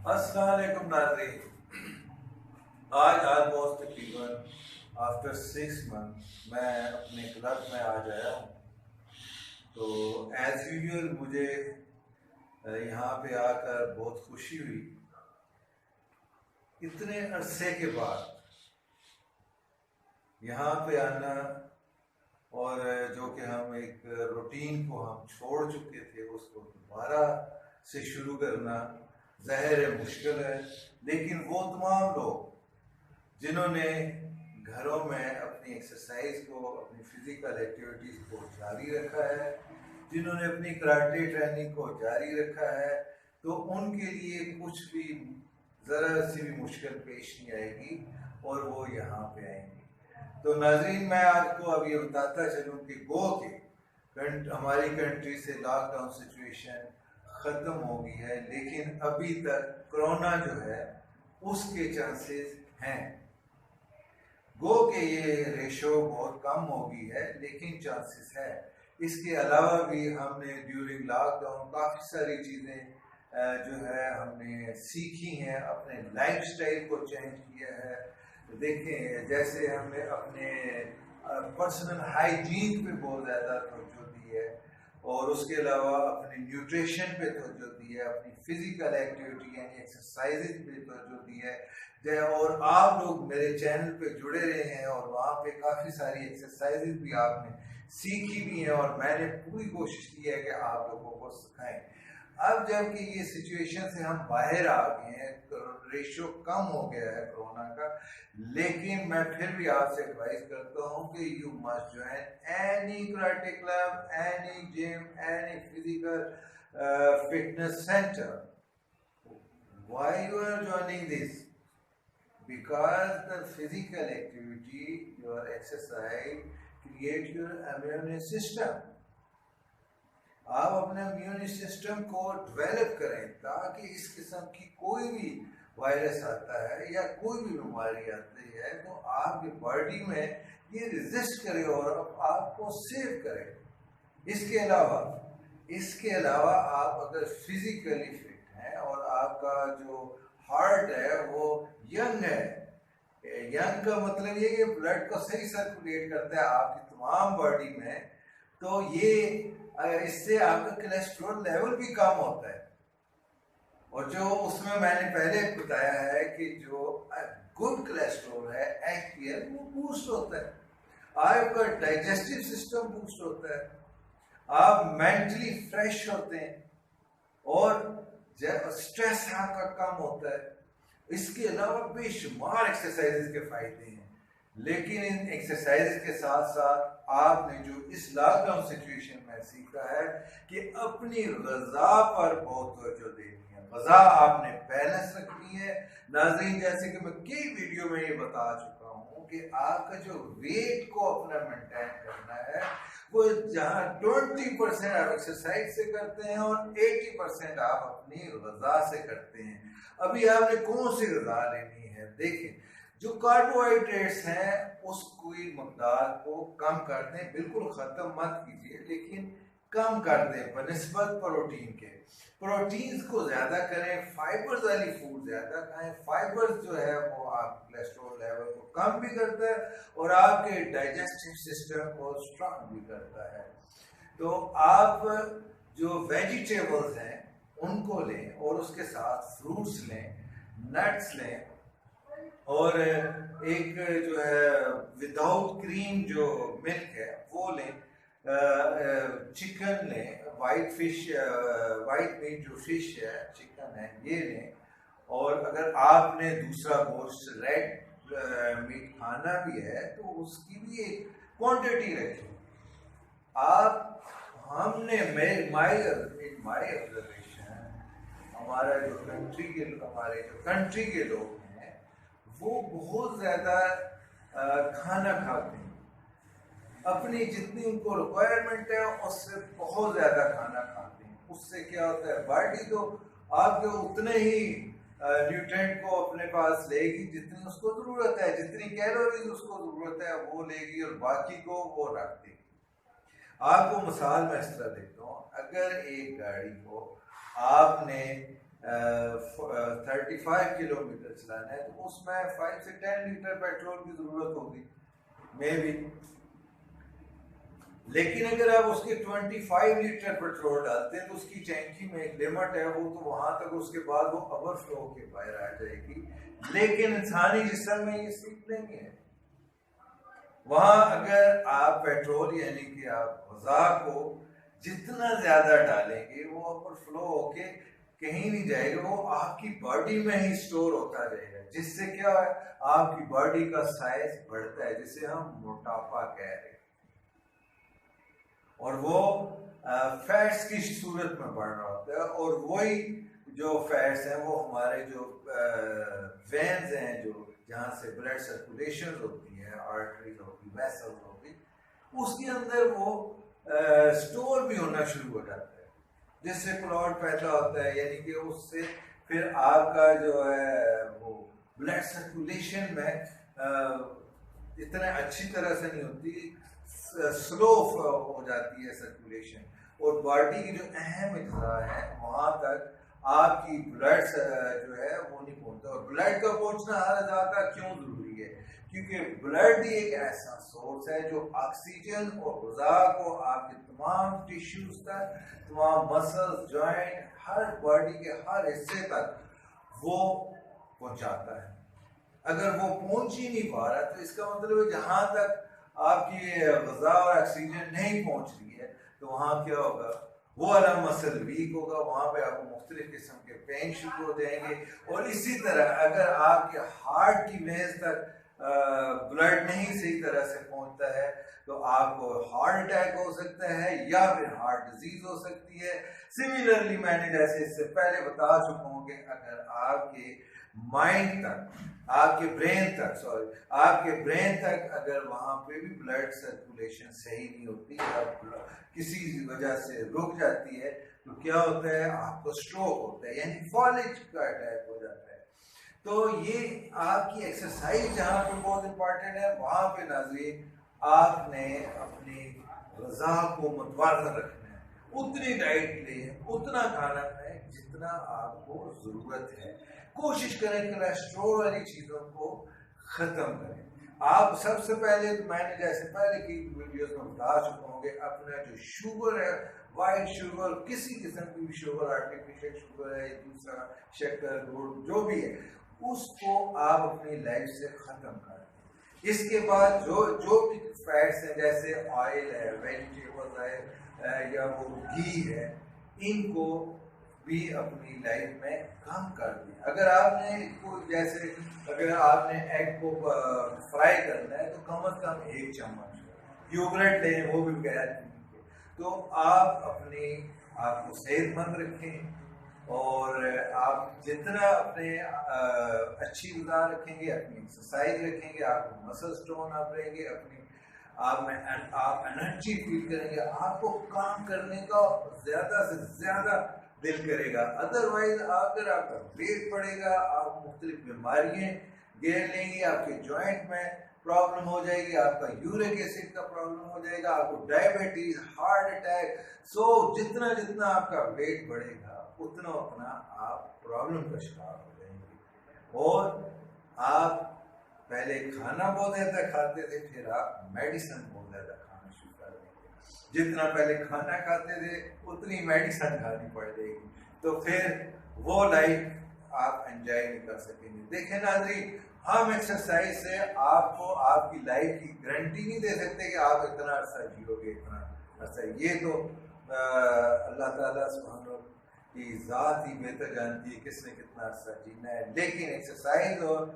السلام علیکم ناظرین. آج آلموسٹ تقریباً آفٹر 6 منتھ میں اپنے کلب میں آج آیا ہوں. تو ایز یوزول مجھے یہاں پہ آ کر بہت خوشی ہوئی. اتنے عرصے کے بعد یہاں پہ آنا اور جو کہ ہم ایک روٹین کو ہم چھوڑ چکے تھے اس کو دوبارہ سے شروع کرنا ظاہر ہے مشکل ہے. لیکن وہ تمام لوگ جنہوں نے گھروں میں اپنی ایکسرسائز کو اپنی فزیکل ایکٹیویٹیز کو جاری رکھا ہے، جنہوں نے اپنی کراٹے ٹریننگ کو جاری رکھا ہے، تو ان کے لیے کچھ بھی ذرا سی بھی مشکل پیش نہیں آئے گی اور وہ یہاں پہ آئیں گی. تو ناظرین، میں آپ کو اب یہ بتاتا چلوں کہ ہماری کنٹری سے لاک ڈاؤن سچویشن ختم ہو گئی ہے، لیکن ابھی تک کرونا جو ہے اس کے چانسز ہیں. کہ یہ ریشو بہت کم ہو گئی ہے لیکن چانسز ہے. اس کے علاوہ بھی ہم نے ڈیورنگ لاک ڈاؤن کافی ساری چیزیں جو ہے ہم نے سیکھی ہیں، اپنے لائف سٹائل کو چینج کیا ہے. دیکھیں، جیسے ہم نے اپنے پرسنل ہائیجین پہ بہت زیادہ توجہ دی ہے، اور اس کے علاوہ اپنے نیوٹریشن پہ توجہ دی ہے، اپنی فزیکل ایکٹیویٹی یعنی ایکسرسائز پہ توجہ دی ہے. اور آپ لوگ میرے چینل پہ جڑے رہے ہیں اور وہاں پہ کافی ساری ایکسرسائز بھی آپ نے سیکھی بھی ہیں، اور میں نے پوری کوشش کی ہے کہ آپ لوگوں کو سکھائیں. اب جب کہ یہ سچویشن سے ہم باہر آ گئے ہیں، ریشو کم ہو گیا ہے کرونا کا، لیکن میں پھر بھی آپ سے ایڈوائز کرتا ہوں کہ you must join any karate club, any gym, any physical fitness centre. Why you are joining this? Because the physical activity, your exercise, create your immune system. آپ اپنے امیون سسٹم کو ڈیولپ کریں تاکہ اس قسم کی کوئی بھی وائرس آتا ہے یا کوئی بھی بیماری آتی ہے تو آپ کی باڈی میں یہ ریزسٹ کرے اور آپ کو سیو کرے. اس کے علاوہ آپ اگر فزیکلی فٹ ہیں اور آپ کا جو ہارٹ ہے وہ ینگ ہے، ینگ کا مطلب یہ کہ بلڈ کو صحیح سرکولیٹ کرتا ہے آپ کی تمام باڈی میں، تو یہ اس سے آپ کا کولیسٹرول لیول بھی کم ہوتا ہے. اور جو اس میں نے پہلے بتایا ہے کہ جو گڈ کولیسٹرول ہے ایچ پی ایل، وہ بوسٹ ہوتا ہے، آپ کا ڈائجسٹو سسٹم بوسٹ ہوتا ہے، آپ مینٹلی فریش ہوتے ہیں اور اسٹریس آپ کا کم ہوتا ہے. اس کے علاوہ بے شمار ایکسرسائز کے فائدے ہیں، لیکن ان ایکسرسائز کے ساتھ ساتھ آپ نے جو اس لاک ڈاؤن سچویشن میں سیکھا ہے کہ اپنی غذا پر بہت توجہ دینی ہے. غذا آپ نے بیلنس رکھنی ہے. ناظرین، جیسے کہ میں کئی ویڈیو میں یہ بتا چکا ہوں کہ آپ کا جو ویٹ کو اپنا مینٹین کرنا ہے، وہ جہاں 20% آپ ایکسرسائز سے کرتے ہیں اور 80% آپ اپنی غذا سے کرتے ہیں. ابھی آپ نے کون سی غذا لینی ہے؟ دیکھیں، جو کاربوہائیڈریٹس ہیں اس کی مقدار کو کم کر دیں، بالکل ختم مت کیجیے لیکن کم کر دیں بنسبت پروٹین کے. پروٹینز کو زیادہ کریں، فائبرز والی فوڈ زیادہ کھائیں. فائبرز جو ہے وہ آپ کولیسٹرول لیول کو کم بھی کرتا ہے اور آپ کے ڈائجسٹو سسٹم کو اسٹرانگ بھی کرتا ہے. تو آپ جو ویجیٹیبلز ہیں ان کو لیں اور اس کے ساتھ فروٹس لیں، نٹس لیں، اور ایک جو ہے وداؤٹ کریم جو ملک ہے وہ لیں. چکن لیں، وائٹ میٹ جو فش ہے، چکن ہے، یہ لیں. اور اگر آپ نے دوسرا گوشت ریڈ میٹ کھانا بھی ہے تو اس کی بھی ایک کوانٹٹی رکھیں. ہم نے مائی آبزرویشن، ہمارے جو کنٹری کے لوگ ہیں وہ بہت زیادہ کھانا کھاتے ہیں، اپنی جتنی ان کو ریکوائرمنٹ ہے اس سے بہت زیادہ کھانا کھاتے ہیں. اس سے کیا ہوتا ہے، باڈی تو آپ کے اتنے ہی نیوٹرینٹ کو اپنے پاس لے گی جتنی اس کو ضرورت ہے، جتنی کیلوریز اس کو ضرورت ہے وہ لے گی اور باقی کو وہ رکھ دے گی. آپ کو مثال میں اس طرح دیتا ہوں، اگر ایک گاڑی کو آپ نے 35 کلو میٹر چلانا ہے تو اس میں 5 سے 10 لیٹر پیٹرول کی ضرورت ہوگی مے بی. لیکن اگر آپ اس کے 25 لیٹر پیٹرول ڈالتے ہیں تو اس کی ٹینکی میں ایک لمٹ ہے، وہ تو وہاں تک، اس کے بعد وہ اوور فلو ہو کے باہر آ جائے گی. لیکن انسانی جسم میں یہ سیکھ نہیں ہے. وہاں اگر آپ پیٹرول یعنی کہ آپ غذا کو جتنا زیادہ ڈالیں گے وہ اوور فلو ہو کے کہیں نہیں جائے گا، وہ آپ کی باڈی میں ہی اسٹور ہوتا جائے گا، جس سے کیا ہے آپ کی باڈی کا سائز بڑھتا ہے، جسے ہم موٹاپا کہہ رہے ہیں، اور وہ فیٹس کی صورت میں بڑھ رہا ہوتا ہے. اور وہی جو فیٹس ہیں وہ ہمارے جو وینز ہیں، جو جہاں سے بلڈ سرکولیشن ہوتی ہے، آرٹریز ہوتی، ویسل ہوتی، اس کے اندر وہ اسٹور بھی ہونا شروع ہو جاتا ہے، جس سے کلاٹ پیدا ہوتا ہے. یعنی کہ اس سے پھر آپ کا جو ہے وہ بلڈ سرکولیشن میں اتنا اچھی طرح سے نہیں ہوتی، سلو ہو جاتی ہے سرکولیشن، اور باڈی کی جو اہم اجزاء ہیں وہاں تک آپ کی بلڈ جو ہے وہ نہیں پہنچتا. اور بلڈ کا پہنچنا ہر اجزاء کا کیوں ضروری ہے؟ کیونکہ بلڈ ہی ایک ایسا سورس ہے جو آکسیجن اور غذا کو آپ کے تمام ٹیشوز تک، تمام مسلز، جوائنٹ، ہر باڈی کے ہر حصے تک وہ پہنچاتا ہے. اگر وہ پہنچ ہی نہیں پا رہا تو اس کا مطلب ہے جہاں تک آپ کی غذا اور آکسیجن نہیں پہنچ رہی ہے تو وہاں کیا ہوگا، وہ والا مسل ویک ہوگا، وہاں پہ آپ کو مختلف قسم کے پین شروع ہو جائیں گے. اور اسی طرح اگر آپ کے ہارٹ کی وینز تک بلڈ نہیں صحیح طرح سے پہنچتا ہے تو آپ کو ہارٹ اٹیک ہو سکتا ہے یا پھر ہارٹ ڈیزیز ہو سکتی ہے. سملرلی میں نے جیسے اس سے پہلے بتا چکا ہوں کہ اگر آپ کے مائنڈ تک، آپ کے برین تک اگر وہاں پہ بھی بلڈ سرکولیشن صحیح نہیں ہوتی یا کسی وجہ سے رک جاتی ہے تو کیا ہوتا ہے، آپ کو اسٹروک ہوتا ہے، یعنی فالج کا اٹیک ہو جاتا ہے. تو یہ آپ کی ایکسرسائز جہاں پہ بہت امپورٹنٹ ہے، وہاں پہ ناظرین آپ نے اپنی غذا کو متوازن رکھنا ہے، اتنی ڈائٹ لیں، اتنا کھانا کھائیں جتنا آپ کو ضرورت ہے. کوشش کریں کولیسٹرول والی چیزوں کو ختم کریں. آپ سب سے پہلے، میں نے جیسے پہلے کی ویڈیوز میں بتا چکا ہوں کہ اپنا جو شوگر ہے، وائٹ شوگر، کسی قسم کی شوگر، آرٹیفیشل شوگر ہے، دوسرا شکر، گڑ، جو بھی ہے، اس کو آپ اپنی لائف سے ختم کر دیں. اس کے بعد جو بھی فیٹس ہیں جیسے آئل ہے، ویجیٹیبل ہے، یا وہ گھی ہے، ان کو بھی اپنی لائف میں کم کر دیں. اگر آپ نے جیسے اگر آپ نے ایگ کو فرائی کرنا ہے تو کم از کم 1 چمچ یوگرٹ لیں، وہ بھی بغیر چینی کے. تو آپ آپ کو صحت مند رکھیں، اور آپ جتنا اپنے اچھی غذا رکھیں گے، اپنی ایکسرسائز رکھیں گے، آپ کو مسل اسٹون آپ رہیں گے، آپ انرجی فیل کریں گے، آپ کو کام کرنے کا زیادہ سے زیادہ دل کرے گا. ادروائز اگر آپ کا ویٹ بڑھے گا، آپ مختلف بیماریاں گھیر لیں گی، آپ کے جوائنٹ میں پرابلم ہو جائے گی، آپ کا یورک ایسڈ کا پرابلم ہو جائے گا، آپ کو ڈائبٹیز، ہارٹ اٹیک. جتنا آپ کا ویٹ بڑھے گا اتنا آپ پرابلم کا شکار ہو جائیں گے. اور آپ پہلے کھانا بہت زیادہ کھاتے تھے، پھر آپ میڈیسن بہت زیادہ کھانا شروع کر دیں گے. جتنا پہلے کھانا کھاتے تھے اتنی میڈیسن کھانی پڑ جائے گی، تو پھر وہ لائف آپ انجوائے نہیں کر سکیں گے. دیکھیں ناظرین، ہم ایکسرسائز سے آپ کو آپ کی لائف کی گارنٹی نہیں دے سکتے کہ آپ اتنا عرصہ جیو گے، اتنا عرصہ. یہ تو اللہ تعالیٰ سبحانہ کی ذات ہی بہتر جانتی ہے کس نے کتنا عرصہ جینا ہے. لیکن ایکسرسائز اور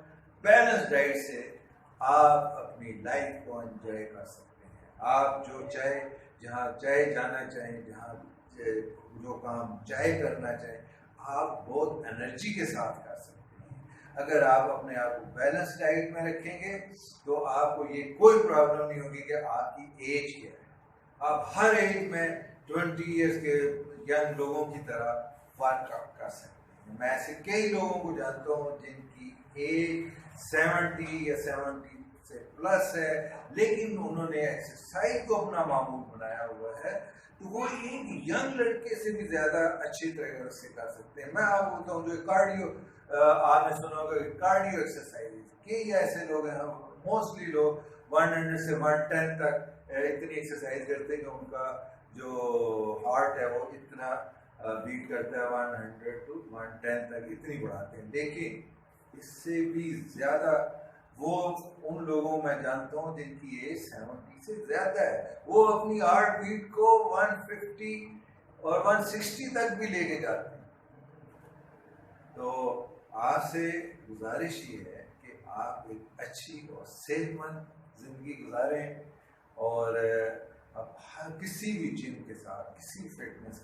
بیلنس ڈائٹ سے آپ اپنی لائف کو انجوائے کر سکتے ہیں. آپ جو چاہے، جہاں چاہے جانا چاہیں، جہاں جو کام چاہے کرنا چاہیں، آپ بہت انرجی کے ساتھ کر سکتے ہیں. اگر آپ اپنے آپ کو بیلنس ڈائٹ میں رکھیں گے تو آپ کو یہ کوئی پرابلم نہیں ہوگی کہ آپ کی ایج کیا ہے. آپ ہر ایج میں 20 ایئرس کے ینگ لوگوں کی طرح ورک آؤٹ کر سکتے ہیں. میں ایسے کئی لوگوں کو جانتا ہوں جن کی ایج 70 یا 70 سے پلس ہے، لیکن انہوں نے ایکسرسائز کو اپنا معمول بنایا ہوا ہے تو وہ ایک ینگ لڑکے سے بھی زیادہ اچھی طرح سے کر سکتے ہیں. میں آپ کو بتاؤں جو کارڈیو آپ نے سنا ہوگا کارڈیو ایکسرسائز کئی ایسے لوگ ہیں, موسٹلی لوگ 100 سے 110 تک اتنی ایکسرسائز کرتے ہیں کہ ان کا جو ہارٹ ہے وہ اتنا بیٹ کرتا ہے 100 to 110 تک اتنی بڑھاتے ہیں. لیکن اس سے بھی زیادہ وہ ان لوگوں میں جانتا ہوں جن کی ایج 70 سے زیادہ ہے, وہ اپنی ہارٹ بیٹ کو 150 اور 160 تک بھی لے کے جاتے ہیں. تو آپ سے گزارش یہ ہے کہ آپ ایک اچھی اور صحت مند زندگی گزاریں, اور اب کسی بھی جم کے ساتھ کسی فٹنس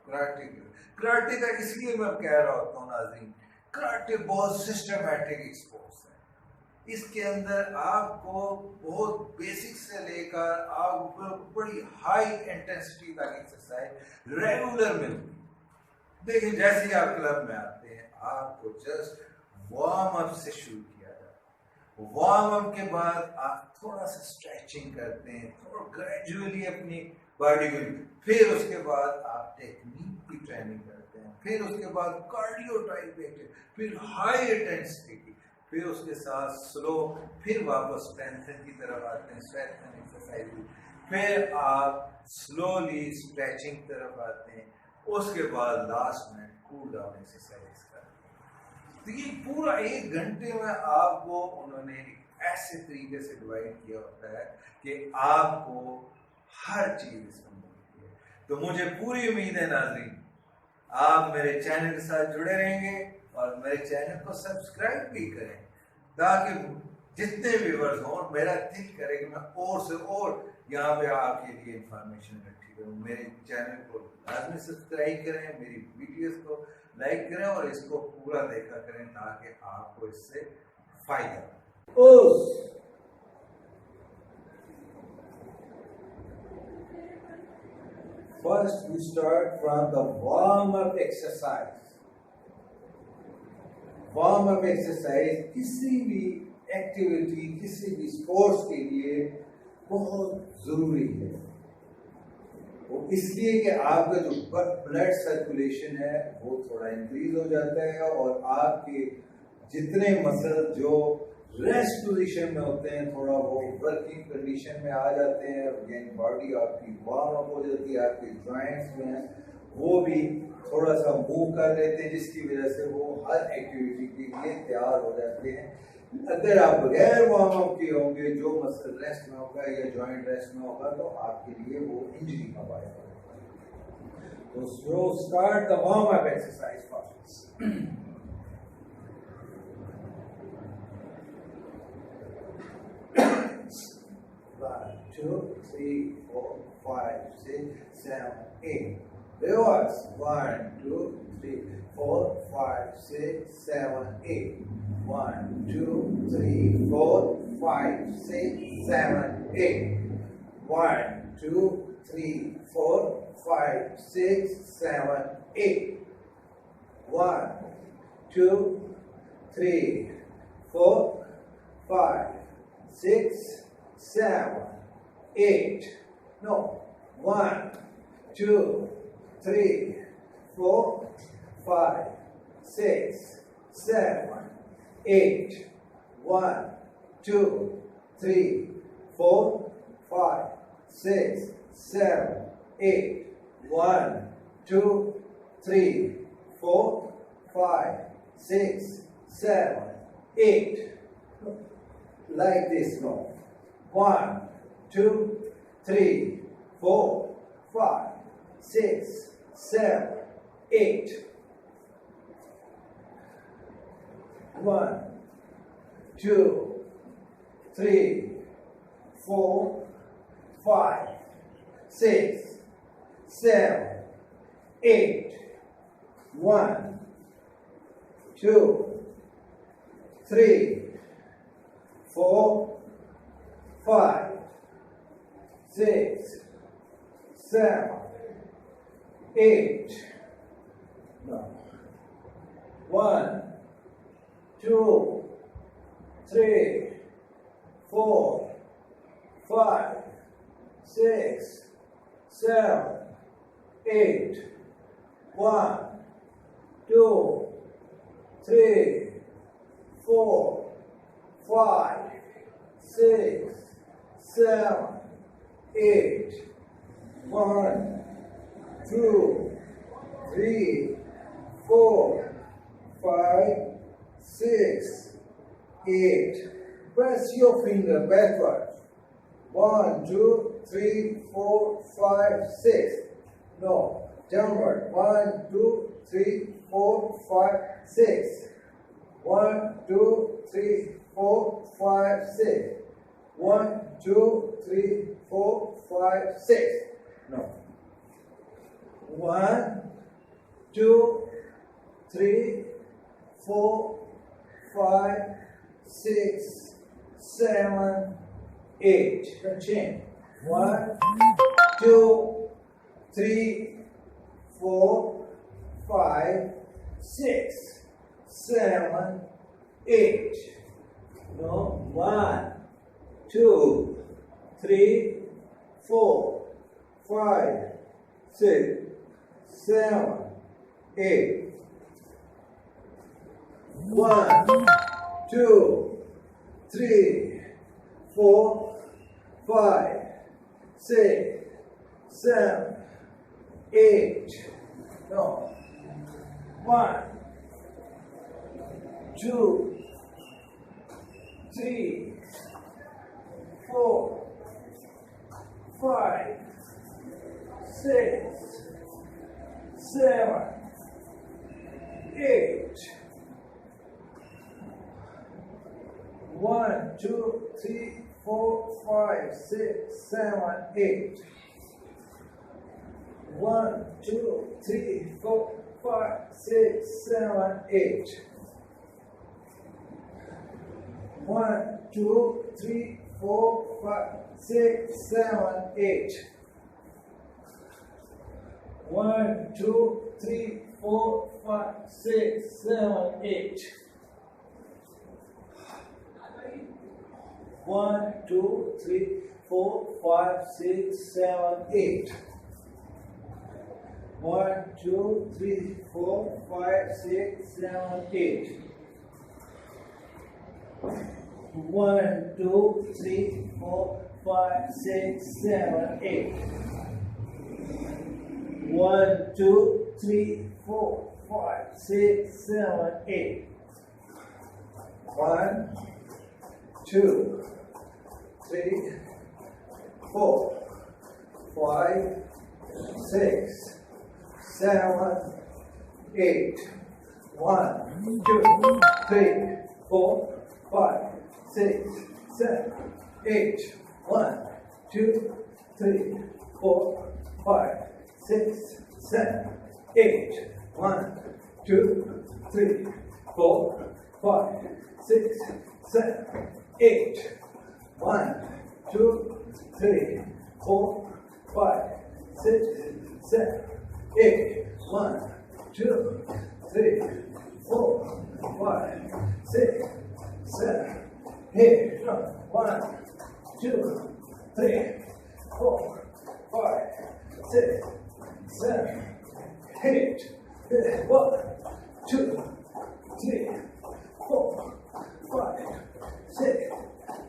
کراٹے کا اس لیے میں کہہ رہا ہوتا ہوں ناظرین, کراٹے بہت سسٹمیٹک اسپورٹس ہے. اس کے اندر آپ کو بہت بیسک سے لے کر آپ کو بڑی ہائی انٹینسٹی تک ایکسرسائز ریگولر ملتی. دیکھیں جیسے ہی آپ کلب میں آتے ہیں آپ کو جسٹ وارم اپ سے شروع کیا جاتا ہے. وارم اپ کے بعد آپ تھوڑا سا اسٹریچنگ کرتے ہیں, تھوڑا گریجولی اپنی باڈی کو, پھر اس کے بعد آپ ٹیکنیک کی ٹریننگ کرتے ہیں, پھر اس کے بعد کارڈیو ٹائپ دیکھتے ہیں, پھر ہائی انٹینسٹی کی, پھر اس کے ساتھ سلو, پھر واپس اسٹرینتھن کی طرف آتے ہیں, اسٹرینتھن ایکسرسائز, پھر آپ سلولی اسٹریچنگ طرف آتے ہیں, اس کے بعد لاسٹ میں کول ڈاؤن ایکسرسائز کرتے ہیں. تو یہ پورا 1 گھنٹے میں آپ کو انہوں نے ایسے طریقے سے ڈیوائڈ کیا ہوتا ہے کہ آپ کو ہر چیز اس میں ملتی ہے. تو مجھے پوری امید ہے ناظرین آپ میرے چینل کے ساتھ جڑے رہیں گے اور میرے چینل کو سبسکرائب بھی کریں, تاکہ جتنے ویورز ہوں میرا دل کرے کہ میں اور سے اور یہاں پہ آپ کے لیے انفارمیشن رکھی کروں. میرے چینل کو لازمی سبسکرائب کریں, میری ویڈیوز کو لائک کریں اور اس کو پورا دیکھا کریں تاکہ آپ کو اس سے فائدہ ہو. First we start from the warm-up exercise. Warm-up exercise کسی بھی ایکٹیویٹی, کسی بھی اسپورٹس کے لیے بہت ضروری ہے. وہ اس لیے کہ آپ کا جو بلڈ سرکولیشن ہے وہ تھوڑا انکریز ہو جاتا ہے, اور آپ کے جتنے مسل جو ریسٹ پوزیشن میں ہوتے ہیں تھوڑا وہ ورکنگ کنڈیشن میں آ جاتے ہیں, یعنی باڈی آپ کی وارم اپ ہو جاتی ہے, آپ کے جوائنٹس میں ہیں وہ بھی تھوڑا سا موو کر لیتے ہیں, جس کی وجہ سے وہ ہر ایکٹیویٹی کے لیے تیار ہو جاتے ہیں. اگر آپ بغیر وارم اپ کے ہوں گے, جو مسل ریسٹ میں ہوگا یا جوائنٹ ریسٹ میں ہوگا, تو آپ کے لیے وہ انجری کا باعث ہوگا. تو start the warm up exercise first. 1, 2, 3, 4, 5, 6, 7, 8. Reverse. 1, 2, 3, 4, 5, 6, 7, 8. 1, 2, 3, 4, 5, 6, 7, 8. 1, 2, 3, 4, 5, 6, 7, 8. 1, 2, 3, 4, 5, 6, 7, 8. No. 1, 2, 3, 4, 5, 6, 7, 8. 1, 2, 3, 4, 5, 6, 7, 8. 1, 2, 3, 4, 5, 6, 7, 8. Like this, no. 1, 2, 3, 4, 5, 6, 7, 8. 1, 2, 3, 4, 5, 6, 7, 8. 1, 2, 3, 4, 5, 6, 7, 8. No. 1, 2, 3, 4, 5, 6, 7, 8. 1, 2, 3, 4, 5, 6, 7, 8. 1, 2, 3, 4, 5, 6, 8. Press your finger backward. 1, 2, 3, 4, 5, 6. No, downward. 1, 2, 3, 4, 5, 6. 1, 2, 3, 4, 5, 6. 1, 2, 3, 4, 5, 6. No. 1, 2, 3, 4, 5, 6, 7, 8. Continue. 1, 2, 3, 4, 5, 6, 7, 8. No. 1, 2, 3, 4, 5, 6, 7, 8. 1, 2, 3, 4, 5, 6, 7, 8. No. 1, 2, 3, 4, 5, 6, 7, 8. 1, 2, 3, 4, 5, 6, 7, 8. 1, 2, 3, 4, 5, 6, 7, 8. 1, 2, 3, 4, 5, 6, 7, 8. 1, 2, 3, 4, 5, 6, 7, 8. 1, 2, 3, 4, 5, 6, 7, 8. 1, 2, 3, 4, 5, 6, 7, 8. 1, 2, 3, 4, 5, 6, 7, 8. 1, 2, 3, 4, 5, 6, 7, 8. 1, 2, 3, 4, 5, 6, 7, 8. 1, 2, 3, 4, 5, 6, 7, 8. 1, 2, 3, 4, 5, 6, 7, 8. 1, 2, 3, 4, 5, 6, 7, 8. 1, 2, 3, 4, 5, 6, 7, 8. 1, 2, 3, 4, 5, 6, 7, 8. 1, 2, 3, 4, 5, 6, 7, 8. 1, 2, 3, 4, 5, 6,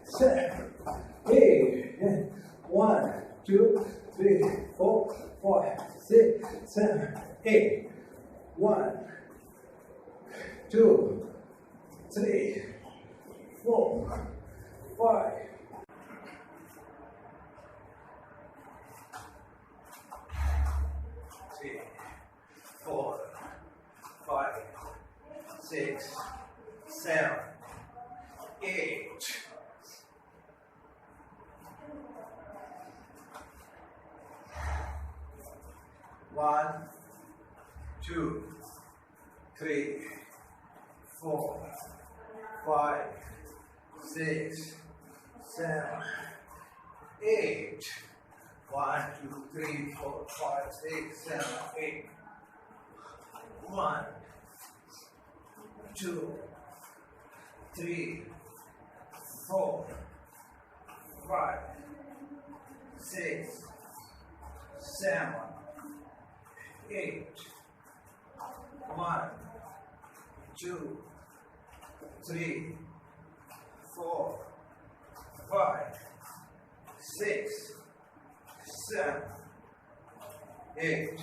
7, 8. 1, 2, 3, 4, 5, 6, 7, 8. 1, 2, 3, 4, 5. 3, 4, 5, 6, 7, 8. 1, 2, 3, 4, 5, 6, 7, 8. 1, 2, 3, 4, 5, 6, 7, 8. 1, 2, 3, 4, 5, 6, 7, 8. 1, 2, 3, 4, 5, 6, 7, 8.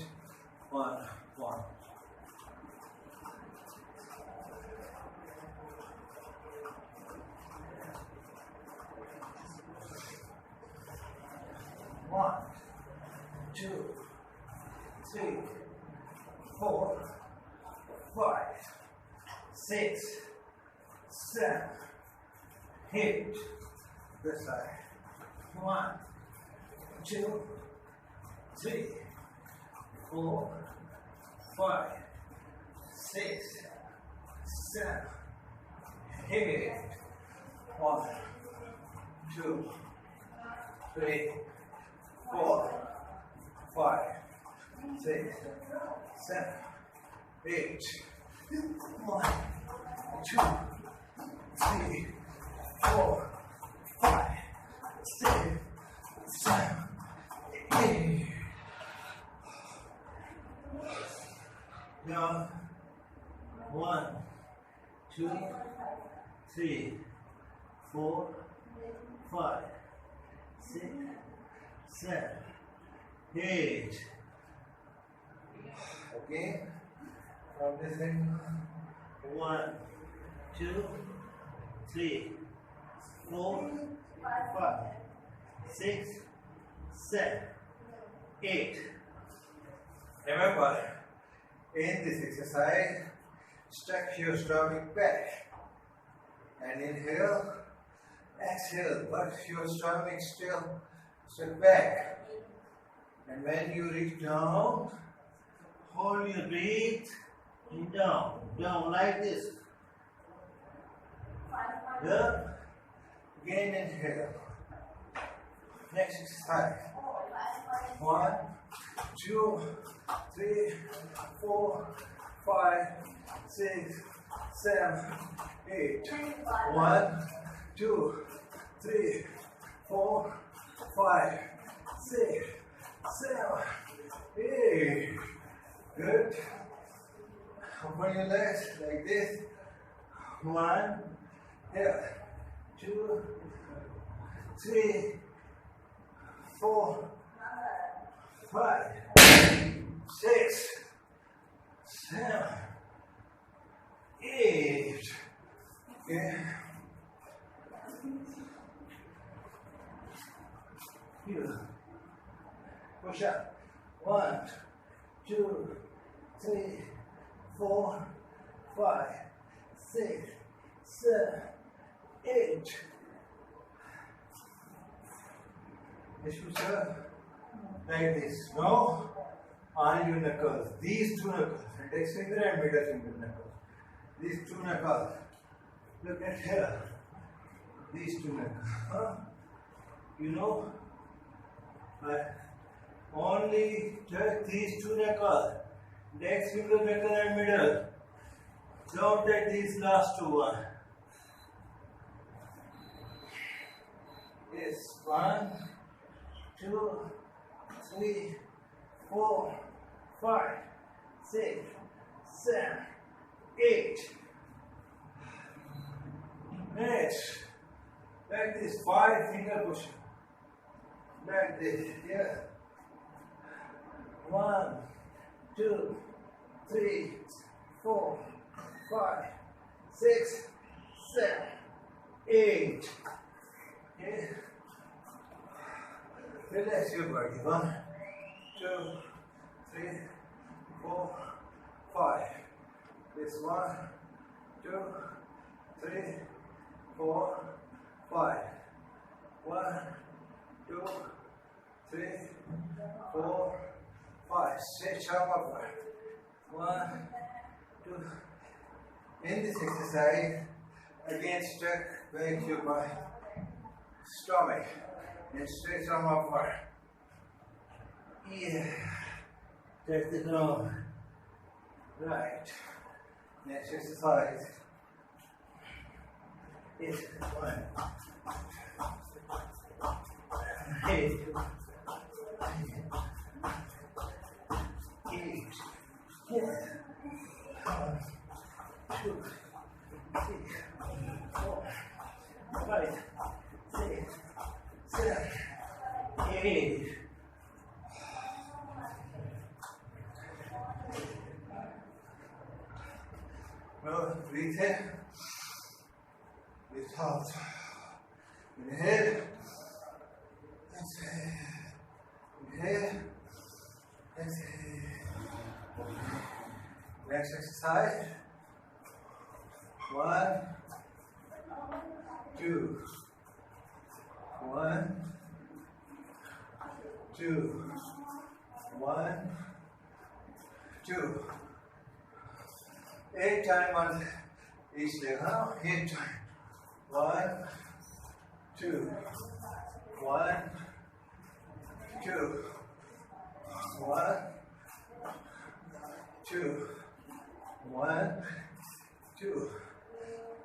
1, 1. 1, 2, 3, 4, 5, 6, 7, 8. This side. 1, 2, 3, 4, 5, 6, 7, 8. 1, 2, 3, 4, 5, 6, 7, 8. 1, 2, 3, 4, 5, 6, 7, 8. Now, 1, 2, 3, 4, 5, 6, 7, 8. Again, from this end. 1, 2, 3, 4, 5, 6, 7, 8. Remember, in this exercise, stretch your stomach back and inhale, exhale, but your stomach still step back. And when you reach down, hold your breath and down like this. Up, again inhale. Next exercise. 1, 2, 3, 4, 5, 6, 7, 8. 1, 2, 3, 4, 5, 6, 7, 8. Good. Open your legs like this. 1, here. 2, 3, 4, 5, 6, 7, 8. Okay. Here. Push up. 1, 2, 3, 4, 5, 6, 7, 8. This push up like this. Now, on your knuckles. These two knuckles, index finger and middle finger knuckles. These two knuckles. Look at here. These two knuckles. Huh? You know, only touch these two knuckles. Index finger knuckle and middle. Don't take these last two one. Yes, 1, 2, 3, 4, 5, 6, 7, 8. Next, like this 5 finger push. Like this, yeah. 1, 2, 3, 4, 5, 6, 7, 8. Okay. Relax your body. 1, 2, 3, 4, 5. This 1, 2, 3, 4, 5. 1, 2, 3, 4, 5. Stretch arm upward. 1, 2. In this exercise, again stretch back your stomach and stretch arm upward. Yeah. Touch the ground. Right. Next exercise is 1, 8, 8. Yes. 1, 2, 3, 4, 5, 6, 7, 8. Now breathe in, breathe out. Inhale, exhale, inhale, exhale. Next exercise. 1, 2. 1, 2. 1, 2. 8 times on each leg, huh? 8 times. 1, 2. 1, 2. 1, 2. 1, 2.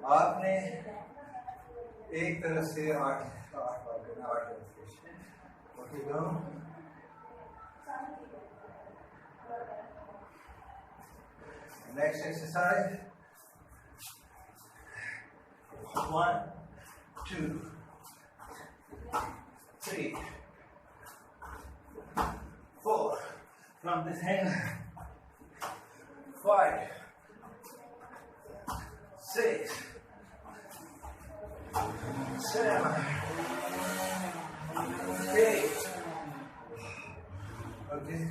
आपने एक तरफ से 8 बार करना, 8 repetition. Okay, go. Next exercise. 1, 2, 3, 4. From this hand. 5, 6, 7, 8. Okay.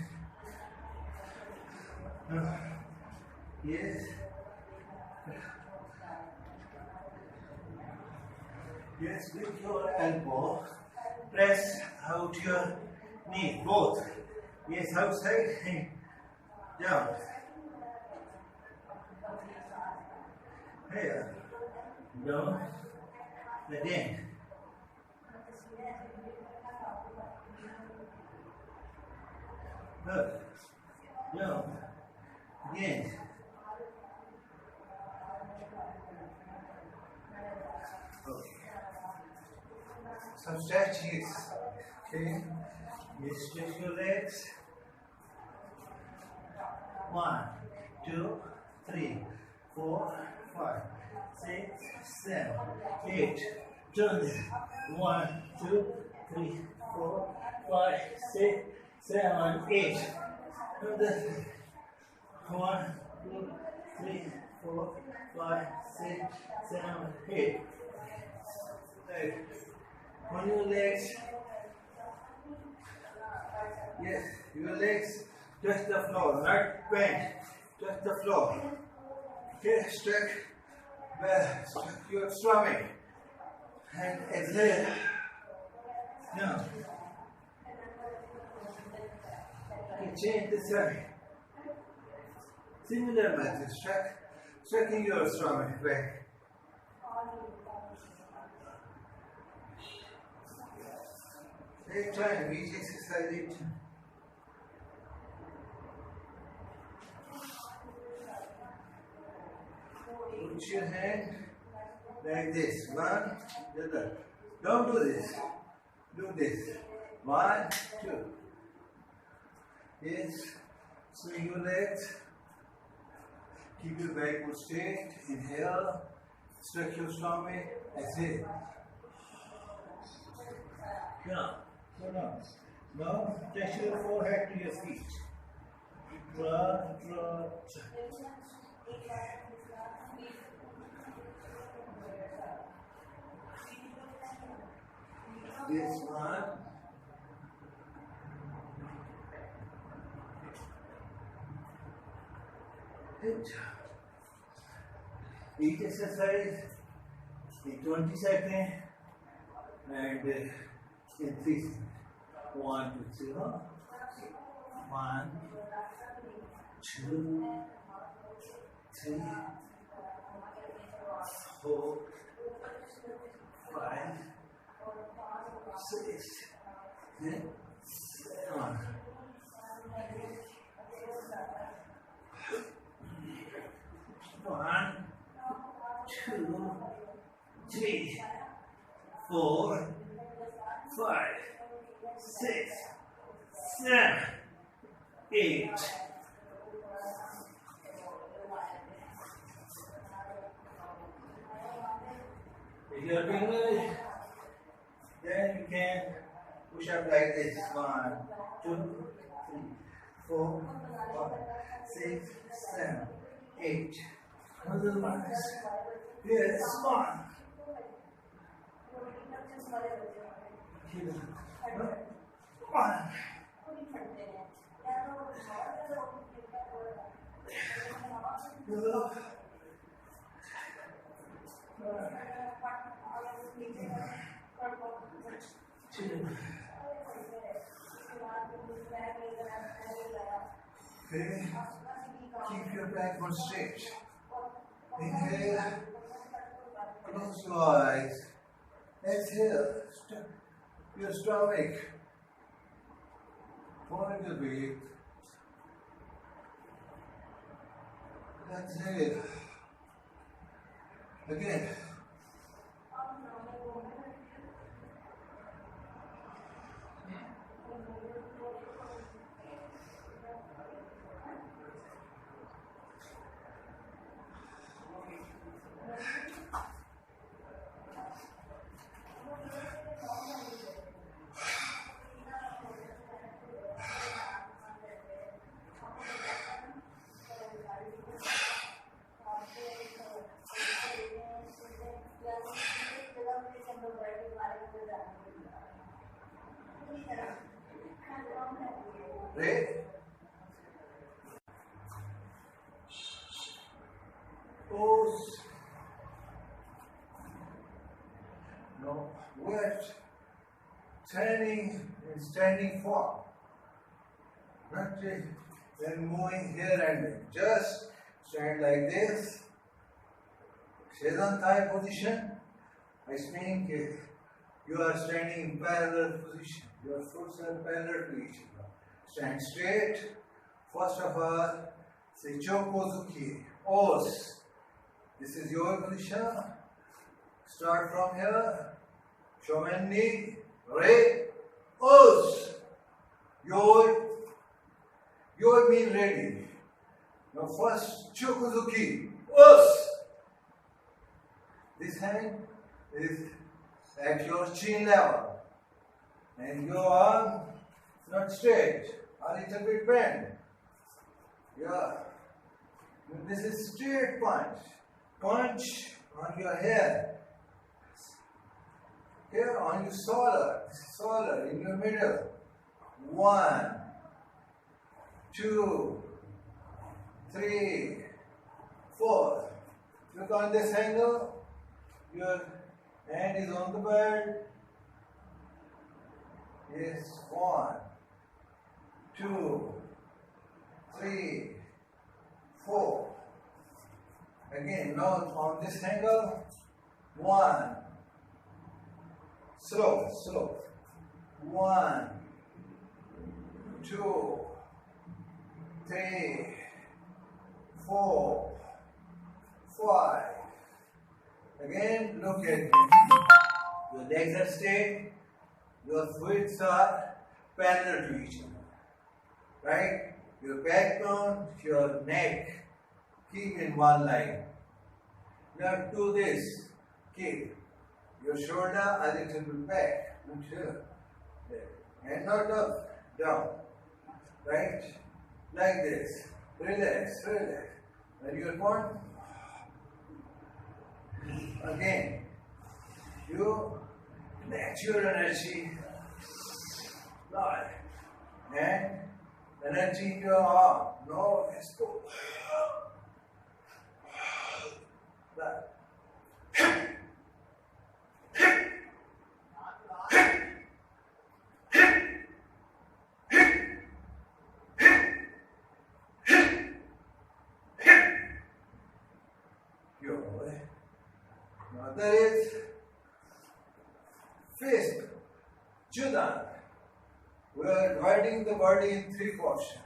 Yes. Yes, with your elbow, press out your knee, both. Yes, outside, down. Here, down, again. Up, down, again. Okay. Some stretches. Okay. You stretch your legs. 1, 2, 3, 4, 5, 6, 7, 8. Turn it. 1, 2, 3, 4, 5, 6, 7, 8. Turn this. 1, 2, 3, 4, 5, 6, 7, 8. Right. On your legs. Yes, your legs touch the floor, not bend. Touch the floor. Okay, stretch your stomach. And exhale. Now, you change the side. Similar method, stretching your stomach back. Take time, each exercise each time. Put your hand like this. 1, the other. Don't do this. Do this. 1, 2. Yes. Swing your legs. Keep your back straight. Inhale. Stretch your stomach. Exhale. Now, now, touch your forehead to your feet. Draw. This one. Good. Each exercise in 20 seconds and in 3 seconds. 1, 2, 0. 1, 2, 3, 4, 5, 6, 7. 1, 2, 3, 4, 5, 6, 7, 8, If you are beginner, then you can push up like this. 1, 2, 3, 4, 5, 6, 7, 8. Another one is here. 1. Here. 1. Okay. Keep your backbone straight. Inhale. Close your eyes. Exhale. Your stomach. Point the breathe. Exhale. Again. Right? Pose. No, we're standing form. Not then moving here and there. Just stand like this. Sedan thigh position. I mean you are standing in parallel position. Your foot are parallel to each other. Stand straight. First of all, say Chokozuki, Os. This is your position. Start from here. Shomendi, Re, Os. Your mean ready. Now first Chokozuki, Os. This hand is at your chin level. And your arm not straight, a little bit bent. Yeah. This is straight punch. Punch on your head. Here on your shoulder, in your middle. 1, 2, 3, 4. Look on this angle. Your hand is on the bed. Yes, 1, 2, 3, 4. Again, now on this angle, 1. Slow. 1, 2, 3, 4, 5. Again, look at me. Your legs are straight. Your feet are parallel to each other. Right? Your backbone, your neck, keep in one line. Now do this. Keep your shoulder a little bit back. Not here. There. And not up, down. Right? Like this. Relax. When you want, again, you let your energy lie. And energy in your arm. No, let's go. That. Now there is fist, Judan. We are dividing the body in 3 portions.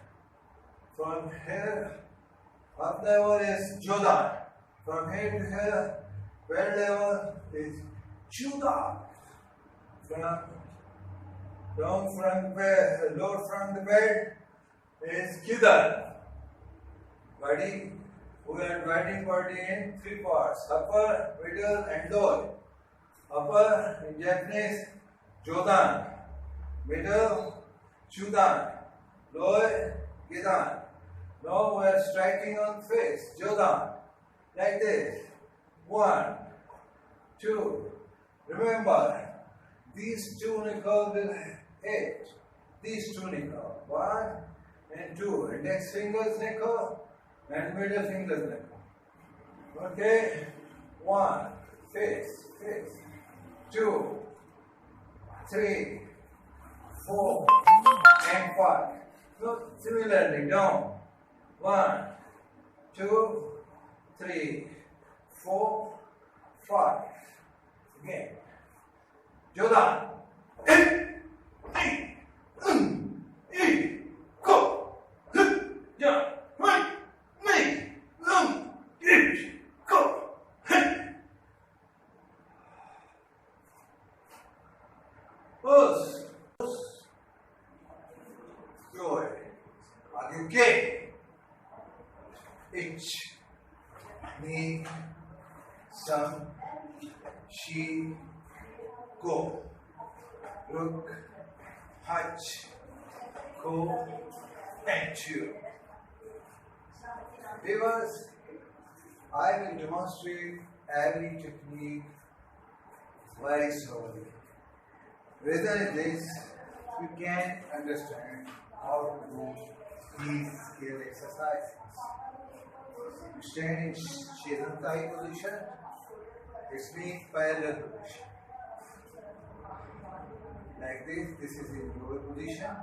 From here, up level is Judan. From here to here, bed level is Judan. Down from bed, lower from the bed is Kidan. We are dividing body in 3 parts, upper, middle and lower. Upper in Japanese, Jodan. Middle, Chudan. Lower, Gedan. Now we are striking on face, Jodan. Like this. 1, 2. Remember, these two knuckles will hit. These two knuckles. 1 and 2. Index fingers knuckle and middle fingers knuckle. Okay? 1. Face. 2, 3, 4, and 5. So similarly, down. 1, 2, 3, 4, 5. Again. Jodan. Go. Jump. Pulse. Good. Argue kick. Itch. Knee. Some. She. Go. Look. Touch. Go. And chew. Viewers, I will demonstrate every technique very slowly. Reason is this, you can understand how to do these skill exercises. You stand in Shirantai position, it's means parallel position. Like this is in lower position.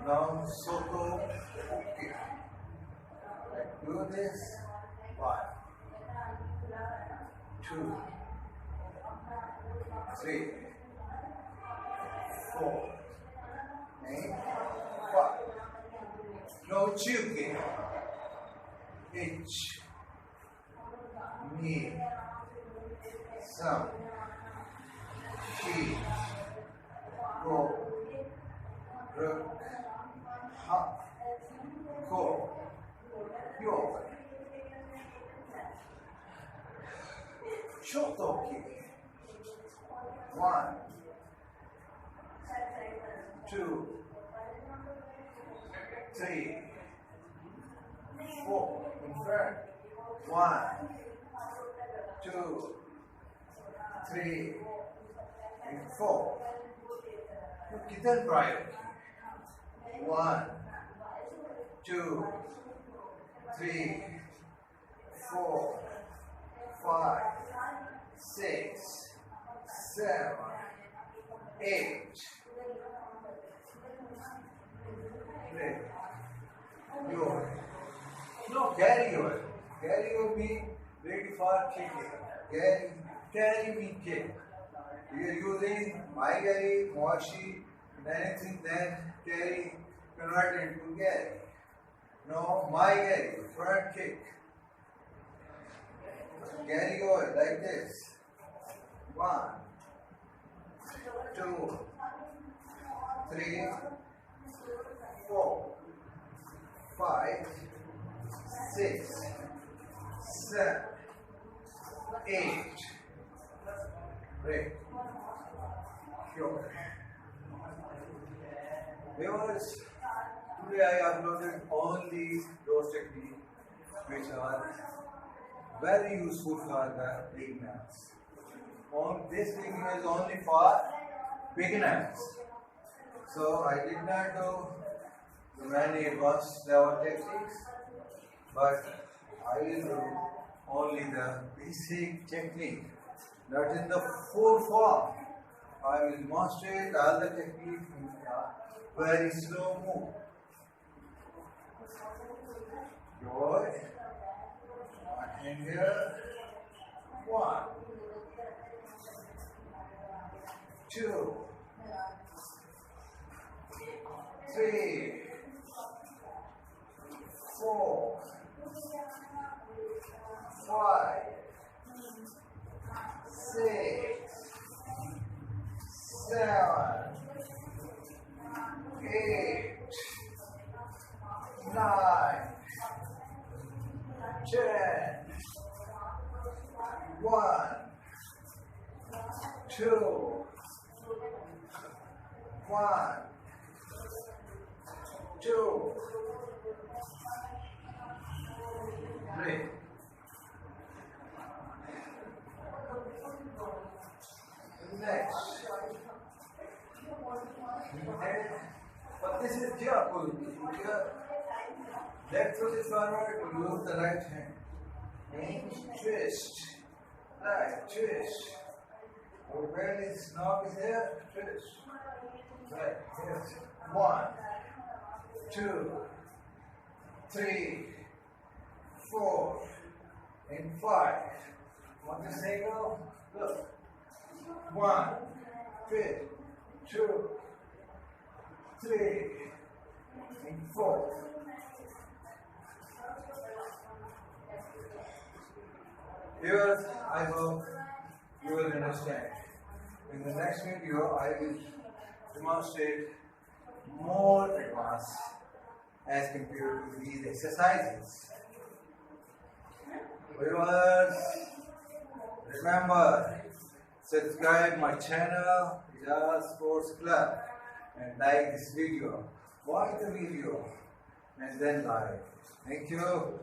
Now Soto kick. Do this. 1, 2, 3, 4, and 5. No choking. Itch. Knee. Some. She. Go. Rook. Hop. Go. Yoga. Shoto kick. 1, 2, 3, 4. In front. 1, 2, 3, and 4. किधर प्रायो? 1, 2, 3, 4, 5, 6, 7, 8. Great. No, carry over. Carry over means ready for kicking. Carry means kick. You are using my carry, moshi, anything, then carry convert into carry. No, my carry, front kick. Carry over like this. 1, 2, 3, 4, 5, 6, 7, 8. Great. Sure. Viewers, today I uploaded only those techniques which are very useful for the beginners. This video is only for beginners. So I did not do many advanced level techniques, but I will do only the basic technique. That in the full form. I will demonstrate all the technique in a very slow move. Good. One hand here. 1, 2, 3, 4, 5, 6, 7, 8, 9, 10, 1, two, one, two, three. Next. But this is Jia. Left foot is forward, move the right hand. And twist. Right, twist. Our belly is knob is here, twist. Right, yes. 1, 2, 3, 4, and 5. Want to say go? Look. 1, 2, 3, and 4. Viewers, I hope you will understand. In the next video, I will demonstrate more advanced as compared to these exercises. Viewers, remember, subscribe my channel, Ijaz Sports Club, and like this video. Watch the video and then like. Thank you.